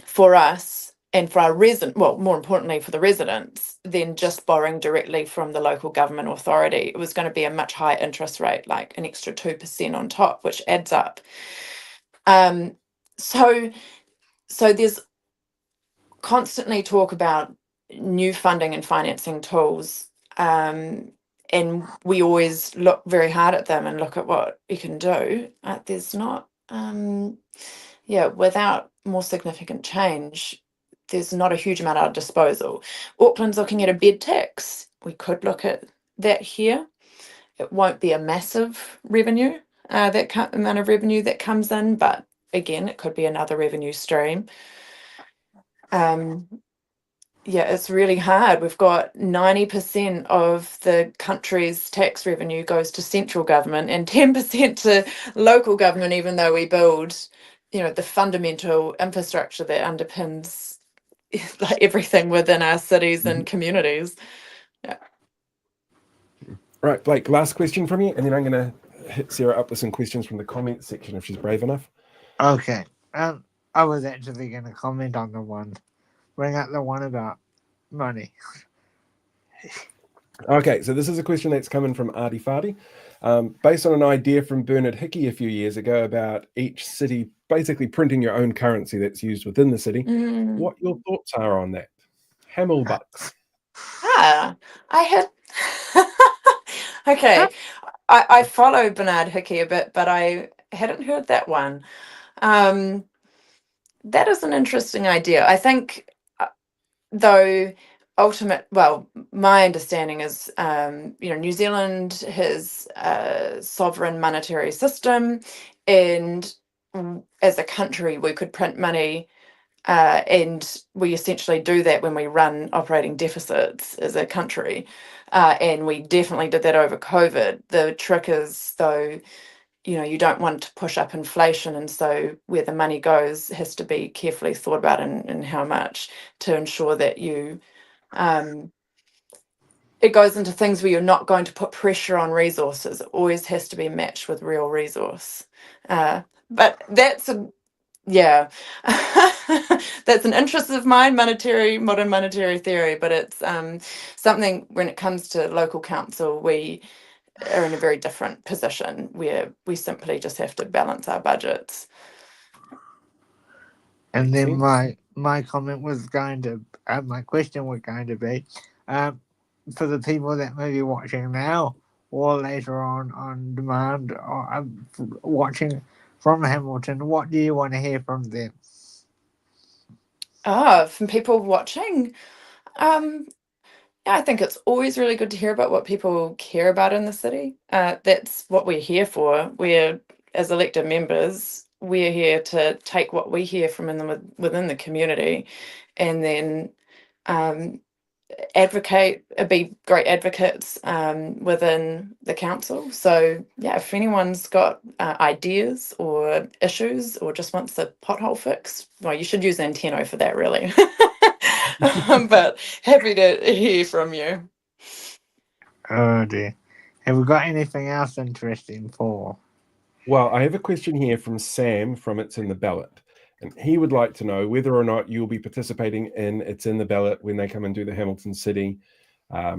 for us and for our more importantly for the residents, than just borrowing directly from the local government authority. It was going to be a much higher interest rate, like an extra 2% on top, which adds up. So there's constantly talk about new funding and financing tools, and we always look very hard at them and look at what you can do. There's not, without more significant change, there's not a huge amount at our disposal. Auckland's looking at a bed tax. We could look at that here. It won't be a massive revenue, amount of revenue that comes in, but again, it could be another revenue stream. It's really hard. We've got 90% of the country's tax revenue goes to central government and 10% to local government, even though we build, the fundamental infrastructure that underpins like everything within our cities and communities. Yeah. Right, Blake, last question from you, and then I'm going to hit Sarah up with some questions from the comments section if she's brave enough. Okay. I was actually going to comment on bring up the one about money. Okay, so this is a question that's coming from Artie Farty. Based on an idea from Bernard Hickey a few years ago about each city basically printing your own currency that's used within the city, what your thoughts are on that? Hamel bucks. I had... Okay, I follow Bernard Hickey a bit, but I hadn't heard that one. That is an interesting idea. I think, though, my understanding is, New Zealand has a sovereign monetary system, and as a country, we could print money, and we essentially do that when we run operating deficits as a country, and we definitely did that over COVID. The trick is, though, you don't want to push up inflation, and so where the money goes has to be carefully thought about, and how much, to ensure that it goes into things where you're not going to put pressure on resources. It always has to be matched with real resource. But that's that's an interest of mine, modern monetary theory, but it's something, when it comes to local council, we are in a very different position where we simply just have to balance our budgets. And then my comment was going to, my question was going to be, for the people that may be watching now or later on demand, or watching from Hamilton, what do you want to hear from them? From people watching, I think it's always really good to hear about what people care about in the city. That's what we're here for. We're, as elected members, we're here to take what we hear from within the community, and then advocate, be great advocates within the council. So if anyone's got ideas or issues, or just wants a pothole fixed, well, you should use Antenno for that, really. But happy to hear from you. Oh dear. Have we got anything else interesting for? Well, I have a question here from Sam from It's in the Ballot. And he would like to know whether or not you'll be participating in It's in the Ballot when they come and do the Hamilton City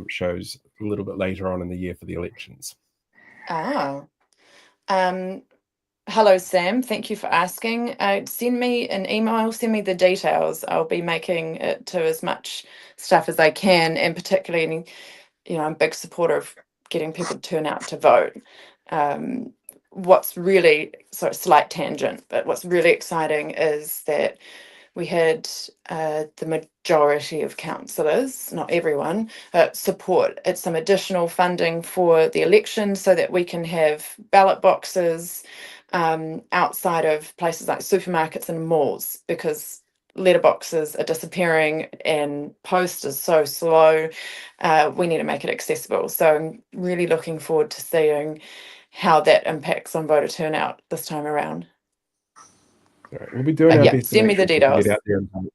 shows a little bit later on in the year for the elections. Hello, Sam. Thank you for asking. Send me an email, send me the details. I'll be making it to as much stuff as I can, and particularly, I'm a big supporter of getting people to turn out to vote. What's really, slight tangent, but what's really exciting is that we had the majority of councillors, not everyone, support some additional funding for the election, so that we can have ballot boxes outside of places like supermarkets and malls, because letterboxes are disappearing and post is so slow. We need to make it accessible. So I'm really looking forward to seeing how that impacts on voter turnout this time around. All right, we'll be doing our best. Send me the details. Get out there and vote.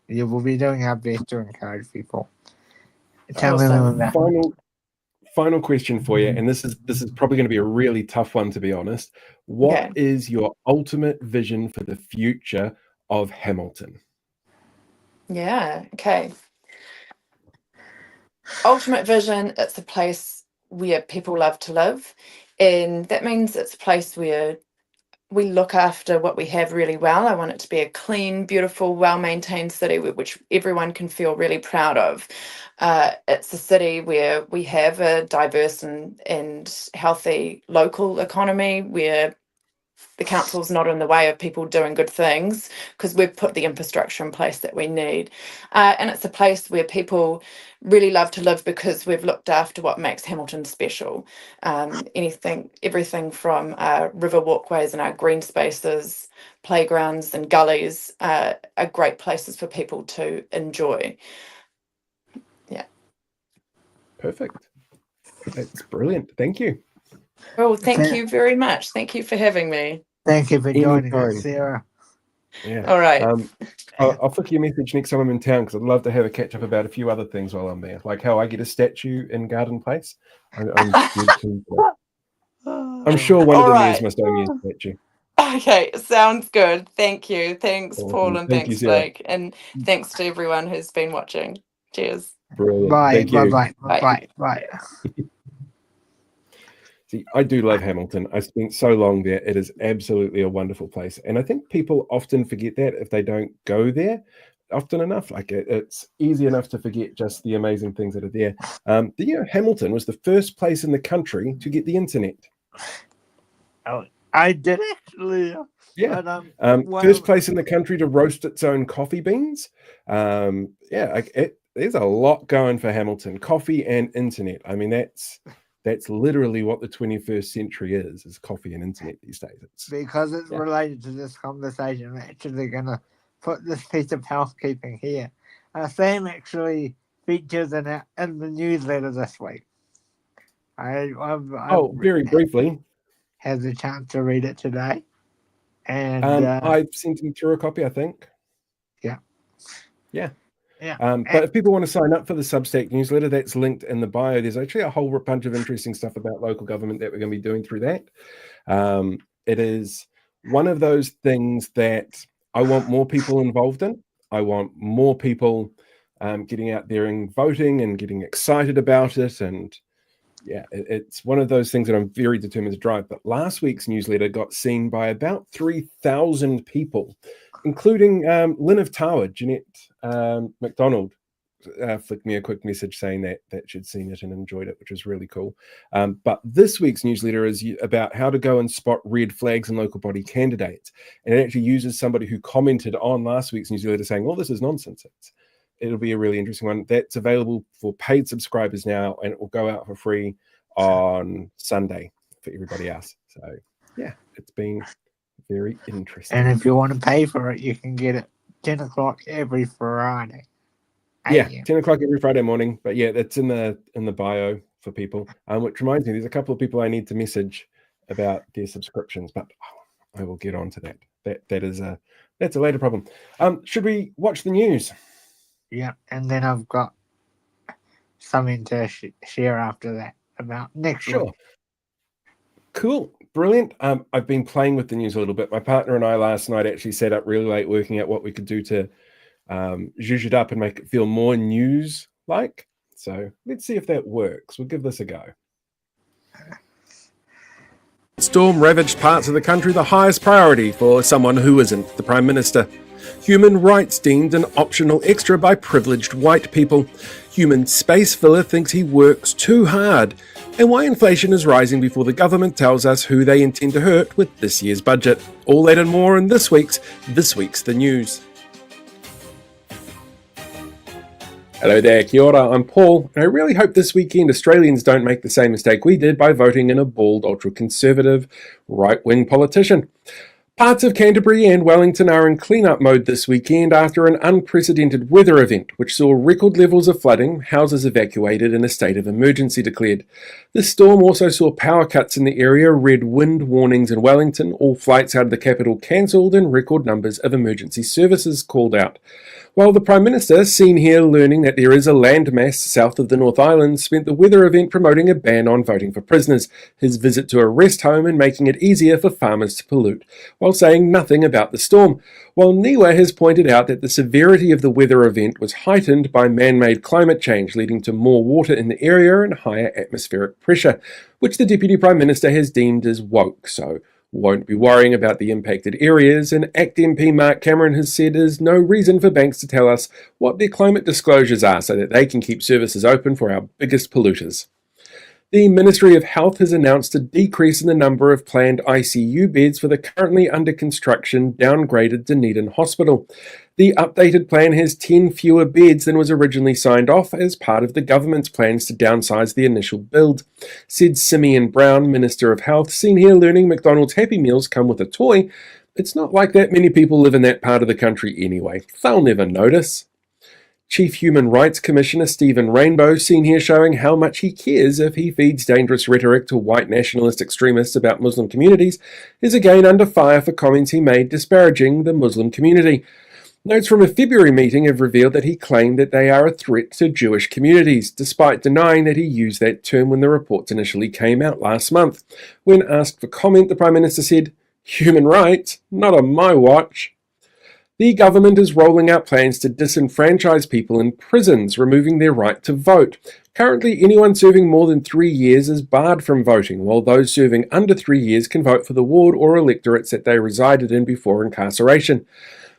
We'll be doing our best to encourage people. Final question for you, and this is probably going to be a really tough one, to be honest. What is your ultimate vision for the future of Hamilton? Okay. Ultimate vision, it's a place where people love to live, and that means it's a place where we look after what we have really well. I want it to be a clean, beautiful, well-maintained city which everyone can feel really proud of. It's a city where we have a diverse and healthy local economy, where the council's not in the way of people doing good things, because we've put the infrastructure in place that we need. And it's a place where people really love to live, because we've looked after what makes Hamilton special. Everything from river walkways and our green spaces, playgrounds and gullies are great places for people to enjoy. Perfect. That's brilliant. Thank you. Well, thank you very much. Thank you for having me. Thank you for joining us, Sarah. Yeah. All right. I'll flick you a message next time I'm in town, because I'd love to have a catch up about a few other things while I'm there, like how I get a statue in Garden Place. I'm sure one of them is must owe me a statue. Okay, sounds good. Thank you. Thanks, Awesome. Paul, and Thank you, thanks, Sarah. Blake, and thanks to everyone who's been watching. Cheers. Brilliant. Bye. Thank you. Bye. See, I do love Hamilton. I spent so long there. It is absolutely a wonderful place. And I think people often forget that if they don't go there, often enough. Like it's easy enough to forget just the amazing things that are there. Hamilton was the first place in the country to get the internet. Oh, I did actually. Yeah. But, first place in the country to roast its own coffee beans. There's a lot going for Hamilton. Coffee and internet. I mean, that's literally what the 21st century is coffee and internet these days. Because it's related to this conversation, I'm actually going to put this piece of housekeeping here. Sam actually features in the newsletter this week. Very briefly. Had the chance to read it today. And I've sent him through a copy, I think. Yeah. But if people want to sign up for the Substack newsletter, that's linked in the bio. There's actually a whole bunch of interesting stuff about local government that we're going to be doing through that. It is one of those things that I want more people involved in. I want more people getting out there and voting and getting excited about it. And it's one of those things that I'm very determined to drive. But last week's newsletter got seen by about 3,000 people, including Lynn of Tower, Jeanette McDonald, flicked me a quick message saying that she'd seen it and enjoyed it, which was really cool. But this week's newsletter is about how to go and spot red flags in local body candidates. And it actually uses somebody who commented on last week's newsletter saying, well, this is nonsense. It'll be a really interesting one. That's available for paid subscribers now, and it will go out for free on Sunday for everybody else. So, it's been very interesting. And if you want to pay for it, you can get it 10 o'clock every Friday. 10 o'clock every Friday morning. But that's in the bio for people. Which reminds me, there's a couple of people I need to message about their subscriptions, but I will get on to that. That's a later problem. Should we watch the news? Yeah, and then I've got something to share after that about next week. Cool. Brilliant. I've been playing with the news a little bit. My partner and I last night actually sat up really late working out what we could do to zhuzh it up and make it feel more news-like. So let's see if that works. We'll give this a go. Storm ravaged parts of the country, the highest priority for someone who isn't the Prime Minister. Human rights deemed an optional extra by privileged white people. Human space filler thinks he works too hard. And why inflation is rising before the government tells us who they intend to hurt with this year's budget. All that and more in this week's The News. Hello there, kia ora, I'm Paul, and I really hope this weekend Australians don't make the same mistake we did by voting in a bald, ultra-conservative, right-wing politician. Parts of Canterbury and Wellington are in clean-up mode this weekend after an unprecedented weather event which saw record levels of flooding, houses evacuated and a state of emergency declared. This storm also saw power cuts in the area, red wind warnings in Wellington, all flights out of the capital cancelled and record numbers of emergency services called out. While the Prime Minister, seen here learning that there is a landmass south of the North Island, spent the weather event promoting a ban on voting for prisoners, his visit to a rest home and making it easier for farmers to pollute, while saying nothing about the storm. While NIWA has pointed out that the severity of the weather event was heightened by man-made climate change, leading to more water in the area and higher atmospheric pressure, which the Deputy Prime Minister has deemed as woke, so won't be worrying about the impacted areas, and ACT MP Mark Cameron has said there's no reason for banks to tell us what their climate disclosures are so that they can keep services open for our biggest polluters. The Ministry of Health has announced a decrease in the number of planned ICU beds for the currently under construction downgraded Dunedin Hospital. The updated plan has 10 fewer beds than was originally signed off as part of the government's plans to downsize the initial build, said Simeon Brown, Minister of Health, seen here learning McDonald's Happy Meals come with a toy. It's not like that many people live in that part of the country anyway. They'll never notice. Chief Human Rights Commissioner Stephen Rainbow, seen here showing how much he cares if he feeds dangerous rhetoric to white nationalist extremists about Muslim communities, is again under fire for comments he made disparaging the Muslim community. Notes from a February meeting have revealed that he claimed that they are a threat to Jewish communities, despite denying that he used that term when the reports initially came out last month. When asked for comment, the Prime Minister said, "Human rights? Not on my watch." The government is rolling out plans to disenfranchise people in prisons, removing their right to vote. Currently, anyone serving more than 3 years is barred from voting, while those serving under 3 years can vote for the ward or electorates that they resided in before incarceration.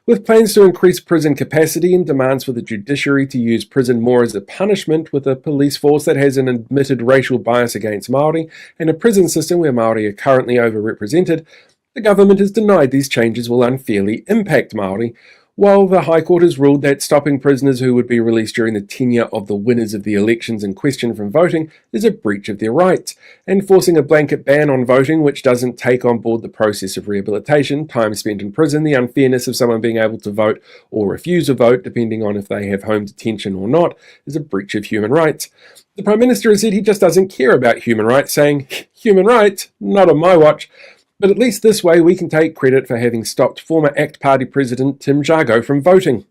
With plans to increase prison capacity and demands for the judiciary to use prison more as a punishment, with a police force that has an admitted racial bias against Māori and a prison system where Māori are currently overrepresented, the government has denied these changes will unfairly impact Māori, while the High Court has ruled that stopping prisoners who would be released during the tenure of the winners of the elections in question from voting is a breach of their rights, and forcing a blanket ban on voting which doesn't take on board the process of rehabilitation, time spent in prison, the unfairness of someone being able to vote or refuse a vote depending on if they have home detention or not, is a breach of human rights. The Prime Minister has said he just doesn't care about human rights, saying, "Human rights? Not on my watch." But at least this way we can take credit for having stopped former ACT Party President Tim Jago from voting.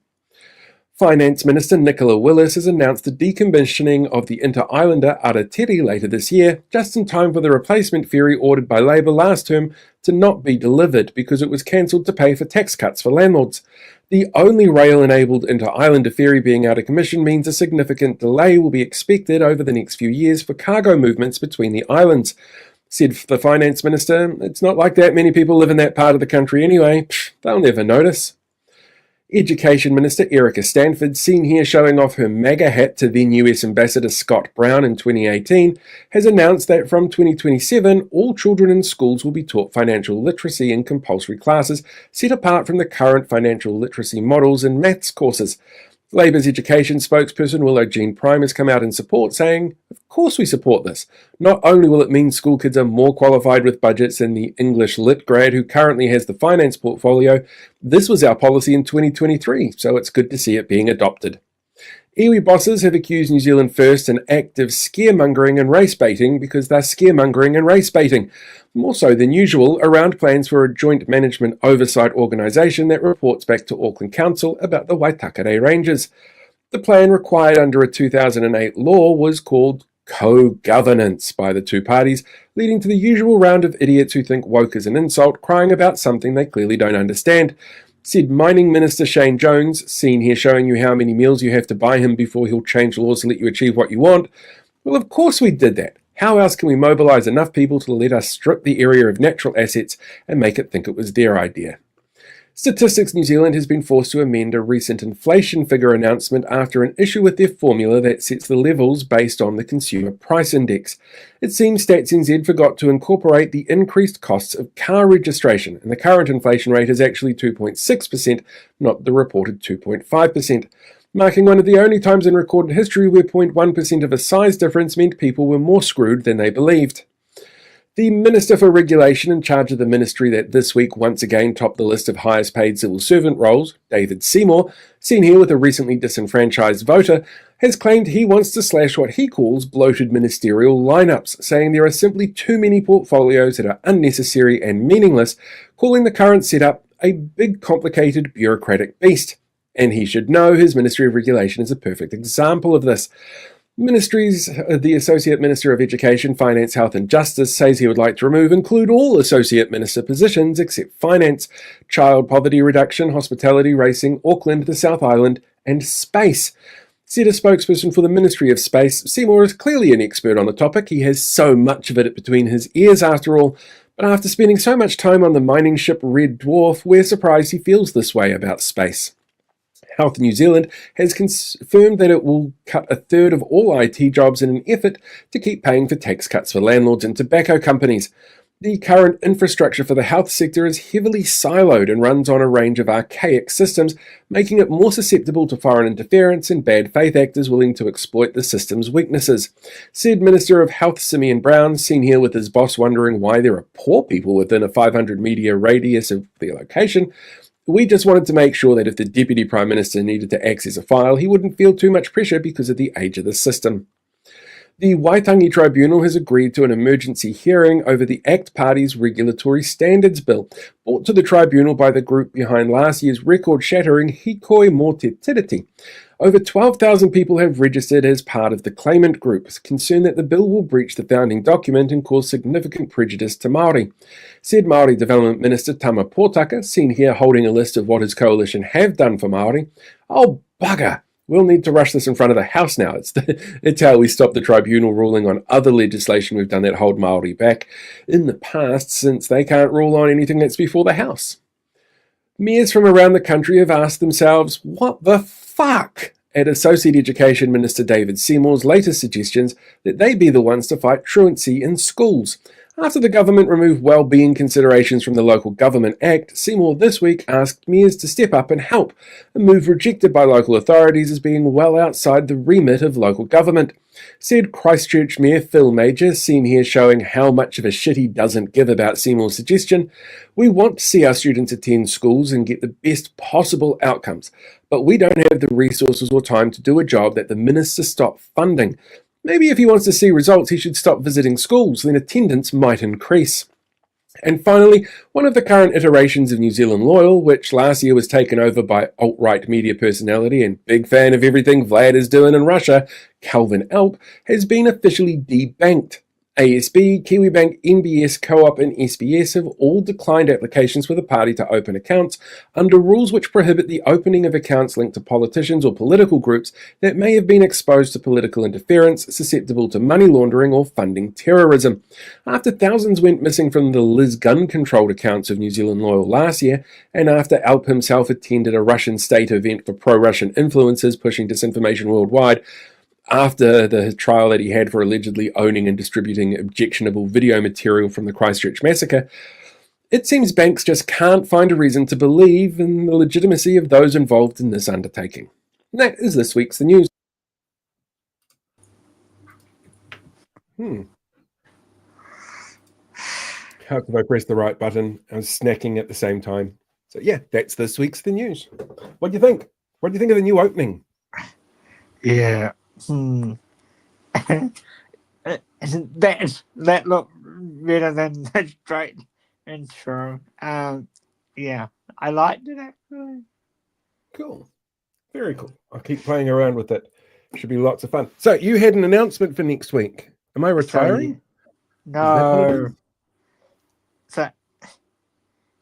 Finance Minister Nicola Willis has announced the decommissioning of the inter-islander Aratiri later this year, just in time for the replacement ferry ordered by Labour last term to not be delivered because it was cancelled to pay for tax cuts for landlords. The only rail-enabled inter-islander ferry being out of commission means a significant delay will be expected over the next few years for cargo movements between the islands. Said the Finance Minister, "It's not like that many people live in that part of the country anyway. They'll never notice." Education Minister Erica Stanford, seen here showing off her MAGA hat to then US Ambassador Scott Brown in 2018, has announced that from 2027 all children in schools will be taught financial literacy in compulsory classes, set apart from the current financial literacy models and maths courses. Labour's education spokesperson Willow Jean Prime has come out in support, saying, "Of course we support this. Not only will it mean school kids are more qualified with budgets than the English Lit grad who currently has the finance portfolio, this was our policy in 2023, so it's good to see it being adopted." Iwi bosses have accused New Zealand First an act of scaremongering and race baiting because they're scaremongering and race baiting, more so than usual, around plans for a joint management oversight organisation that reports back to Auckland Council about the Waitakere Ranges. The plan, required under a 2008 law, was called co-governance by the two parties, leading to the usual round of idiots who think woke is an insult, crying about something they clearly don't understand. Said Mining Minister Shane Jones, seen here showing you how many meals you have to buy him before he'll change laws to let you achieve what you want. Well, of course we did that. How else can we mobilise enough people to let us strip the area of natural assets and make it think it was their idea? Statistics New Zealand has been forced to amend a recent inflation figure announcement after an issue with their formula that sets the levels based on the Consumer Price Index. It seems Stats NZ forgot to incorporate the increased costs of car registration, and the current inflation rate is actually 2.6%, not the reported 2.5%, marking one of the only times in recorded history where 0.1% of a size difference meant people were more screwed than they believed. The Minister for Regulation in charge of the ministry that this week once again topped the list of highest paid civil servant roles, David Seymour, seen here with a recently disenfranchised voter, has claimed he wants to slash what he calls bloated ministerial lineups, saying there are simply too many portfolios that are unnecessary and meaningless, calling the current setup a big, complicated, bureaucratic beast. And he should know his Ministry of Regulation is a perfect example of this. The Associate Minister of Education, Finance, Health and Justice says he would like to include all Associate Minister positions except Finance, Child Poverty Reduction, Hospitality, Racing, Auckland, the South Island and Space. Said a spokesperson for the Ministry of Space, Seymour is clearly an expert on the topic. He has so much of it between his ears after all, but after spending so much time on the mining ship Red Dwarf, we're surprised he feels this way about space. Health New Zealand has confirmed that it will cut a third of all IT jobs in an effort to keep paying for tax cuts for landlords and tobacco companies. The current infrastructure for the health sector is heavily siloed and runs on a range of archaic systems, making it more susceptible to foreign interference and bad faith actors willing to exploit the system's weaknesses. Said Minister of Health Simeon Brown, seen here with his boss wondering why there are poor people within a 500 metre radius of their location, "We just wanted to make sure that if the Deputy Prime Minister needed to access a file, he wouldn't feel too much pressure because of the age of the system." The Waitangi Tribunal has agreed to an emergency hearing over the ACT Party's Regulatory Standards Bill, brought to the tribunal by the group behind last year's record-shattering Hikoi Mō Te Tiriti. Over 12,000 people have registered as part of the claimant group, concerned that the bill will breach the founding document and cause significant prejudice to Māori. Said Māori Development Minister Tama Pōtaka, seen here holding a list of what his coalition have done for Māori. "Oh, bugger! We'll need to rush this in front of the House now. It's how we stop the tribunal ruling on other legislation we've done that hold Māori back in the past, since they can't rule on anything that's before the House." Mayors from around the country have asked themselves, what the fuck? At Associate Education Minister David Seymour's latest suggestions that they be the ones to fight truancy in schools. After the government removed well-being considerations from the Local Government Act, Seymour this week asked mayors to step up and help, a move rejected by local authorities as being well outside the remit of local government. Said Christchurch Mayor Phil Major, seen here showing how much of a shit he doesn't give about Seymour's suggestion. We want to see our students attend schools and get the best possible outcomes, but we don't have the resources or time to do a job that the minister stopped funding. Maybe if he wants to see results, he should stop visiting schools, then attendance might increase. And finally, one of the current iterations of New Zealand Loyal, which last year was taken over by alt-right media personality and big fan of everything Vlad is doing in Russia, Calvin Alp, has been officially debanked. ASB, Kiwibank, NBS, Co-op and SBS have all declined applications for the party to open accounts under rules which prohibit the opening of accounts linked to politicians or political groups that may have been exposed to political interference, susceptible to money laundering or funding terrorism. After thousands went missing from the Liz gun-controlled accounts of New Zealand Loyal last year, and after Alp himself attended a Russian state event for pro-Russian influencers pushing disinformation worldwide, after the trial that he had for allegedly owning and distributing objectionable video material from the Christchurch massacre, it seems banks just can't find a reason to believe in the legitimacy of those involved in this undertaking. And that is this week's The News. How could I press the right button? I was snacking at the same time. So yeah, that's this week's The News. What do you think? What do you think of the new opening? Yeah. that looked better than the straight intro. Yeah, I liked it actually. Cool. Very cool. I'll keep playing around with it. Should be lots of fun. So you had an announcement for next week. Am I retiring? No. So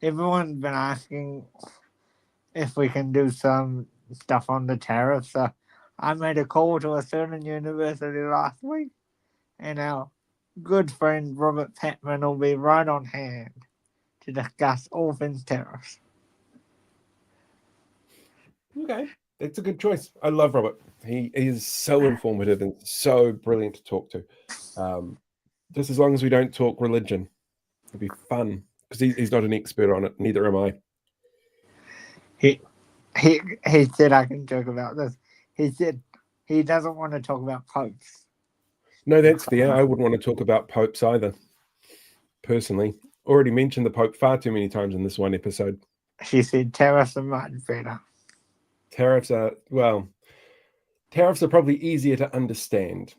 everyone's been asking if we can do some stuff on the tariffs. So I made a call to a certain university last week, and our good friend Robert Patman will be right on hand to discuss all things tariffs. Okay, that's a good choice. I love Robert. He is so informative and so brilliant to talk to. Just as long as we don't talk religion, it'll be fun, because he's not an expert on it. Neither am I. He said I can joke about this. He said he doesn't want to talk about popes. No, that's fair. I wouldn't want to talk about popes either, personally. Already mentioned the Pope far too many times in this one episode. She said tariffs are much better. Tariffs are probably easier to understand.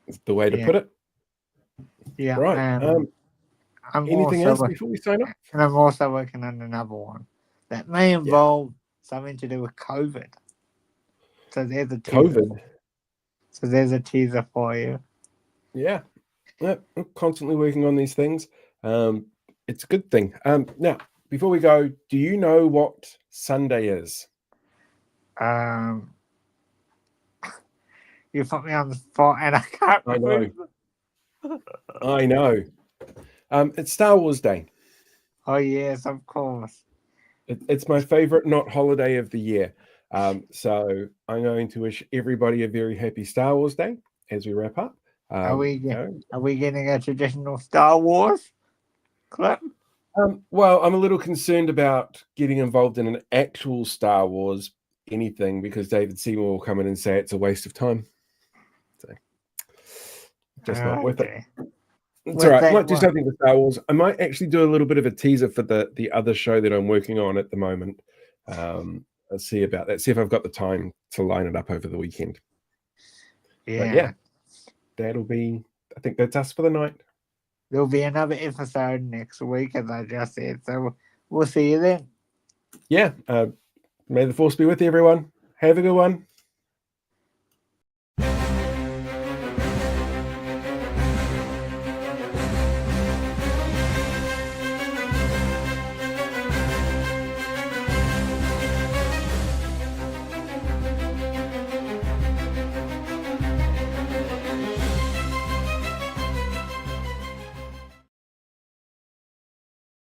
Is the way to put it. Yeah. Right. Anything else before we sign off? And I'm also working on another one that may involve something to do with COVID. So there's a teaser. COVID. So there's a teaser for you. Yeah. I'm constantly working on these things. It's a good thing. Now, before we go, do you know what Sunday is? You put me on the spot and I can't remember. I know. It's Star Wars Day. Oh, yes, of course. It's my favorite not holiday of the year. So I'm going to wish everybody a very happy Star Wars Day as we wrap up. Are we getting a traditional Star Wars clip? Well, I'm a little concerned about getting involved in an actual Star Wars anything, because David Seymour will come in and say it's a waste of time. So just not worth it. It's all right. I might do something with Star Wars. I might actually do a little bit of a teaser for the other show that I'm working on at the moment. I'll see about that. See if I've got the time to line it up over the weekend. Yeah. That'll be, I think that's us for the night. There'll be another episode next week, as I just said. So we'll see you then. Yeah. May the force be with you, everyone. Have a good one.